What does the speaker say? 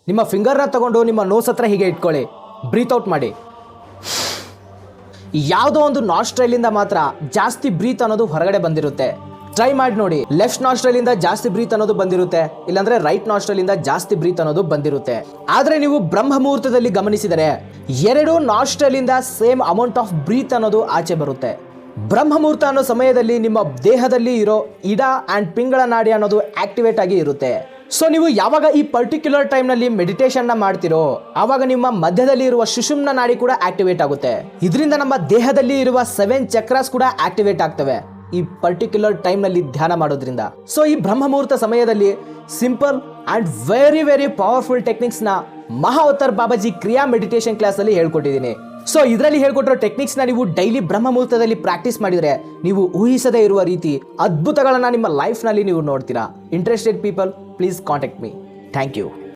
ನಿಮ್ಮ ಫಿಂಗರ್ನ ತಗೊಂಡು ನಿಮ್ಮ ನೋಸ್ ಹತ್ರ ಹೀಗೆ ಇಟ್ಕೊಳ್ಳಿ. ಬ್ರೀತ್ ಔಟ್ ಮಾಡಿ. ಯಾವುದೋ ಒಂದು ನಾಸ್ಟ್ರೈಲಿಂದ ಮಾತ್ರ ಜಾಸ್ತಿ ಬ್ರೀತ್ ಅನ್ನೋದು ಹೊರಗಡೆ ಬಂದಿರುತ್ತೆ. ಟ್ರೈ ಮಾಡಿ ನೋಡಿ. ಲೆಫ್ಟ್ ನಾಸ್ಟ್ರೈಲಿಂದ ಜಾಸ್ತಿ ಬ್ರೀತ್ ಅನ್ನೋದು ಬಂದಿರುತ್ತೆ, ಇಲ್ಲಾಂದ್ರೆ ರೈಟ್ ನಾಸ್ಟ್ರೈಲಿಂದ ಜಾಸ್ತಿ ಬ್ರೀತ್ ಅನ್ನೋದು ಬಂದಿರುತ್ತೆ. ಆದ್ರೆ ನೀವು ಬ್ರಹ್ಮ ಮುಹೂರ್ತದಲ್ಲಿ ಗಮನಿಸಿದರೆ ಎರಡು ನಾಸ್ಟ್ರೈಲಿಂದ ಸೇಮ್ ಅಮೌಂಟ್ ಆಫ್ ಬ್ರೀತ್ ಅನ್ನೋದು ಆಚೆ ಬರುತ್ತೆ. ಬ್ರಹ್ಮ ಮುಹೂರ್ತ ಅನ್ನೋ ಸಮಯದಲ್ಲಿ ನಿಮ್ಮ ದೇಹದಲ್ಲಿ ಇರೋ ಇಡ ಅಂಡ್ ಪಿಂಗಳ ನಾಡಿ ಅನ್ನೋದು ಆಕ್ಟಿವೇಟ್ ಆಗಿ ಇರುತ್ತೆ. ಸೊ ನೀವು ಯಾವಾಗ ಈ ಪರ್ಟಿಕ್ಯುಲರ್ ಟೈಮ್ನಲ್ಲಿ ಮೆಡಿಟೇಷನ್ನ ಮಾಡ್ತಿರೋ ಆವಾಗ ನಿಮ್ಮ ಮಧ್ಯದಲ್ಲಿ ಇರುವ ಸುಷುಮ್ನ ನಾಡಿ ಕೂಡ ಆಕ್ಟಿವೇಟ್ ಆಗುತ್ತೆ. ಇದರಿಂದ ನಮ್ಮ ದೇಹದಲ್ಲಿ ಇರುವ 7 ಚಕ್ರಾಸ್ ಕೂಡ ಆಕ್ಟಿವೇಟ್ ಆಗ್ತವೆ ಈ ಪರ್ಟಿಕ್ಯುಲರ್ ಟೈಮ್ನಲ್ಲಿ ಧ್ಯಾನ ಮಾಡೋದ್ರಿಂದ. ಸೊ ಈ ಬ್ರಹ್ಮ ಮುಹೂರ್ತ ಸಮಯದಲ್ಲಿ simple and very very powerful ಟೆಕ್ನಿಕ್ಸ್ನ ಮಹಾ ಅವತಾರ್ ಬಾಬಾಜಿ ಕ್ರಿಯಾ ಮೆಡಿಟೇಷನ್ ಕ್ಲಾಸಲ್ಲಿ ಹೇಳ್ಕೊಟ್ಟಿದ್ದೀನಿ. ಸೊ ಇದರಲ್ಲಿ ಹೇಳ್ಕೊಟ್ಟಿರೋ ಟೆಕ್ನಿಕ್ಸ್ನ ನೀವು ಡೈಲಿ ಬ್ರಹ್ಮ ಮುಹೂರ್ತದಲ್ಲಿ ಪ್ರಾಕ್ಟೀಸ್ ಮಾಡಿದರೆ ನೀವು ಊಹಿಸದೇ ಇರುವ ರೀತಿ ಅದ್ಭುತಗಳನ್ನ ನಿಮ್ಮ ಲೈಫ್ನಲ್ಲಿ ನೀವು ನೋಡ್ತೀರಾ. Interested people please contact me. Thank you.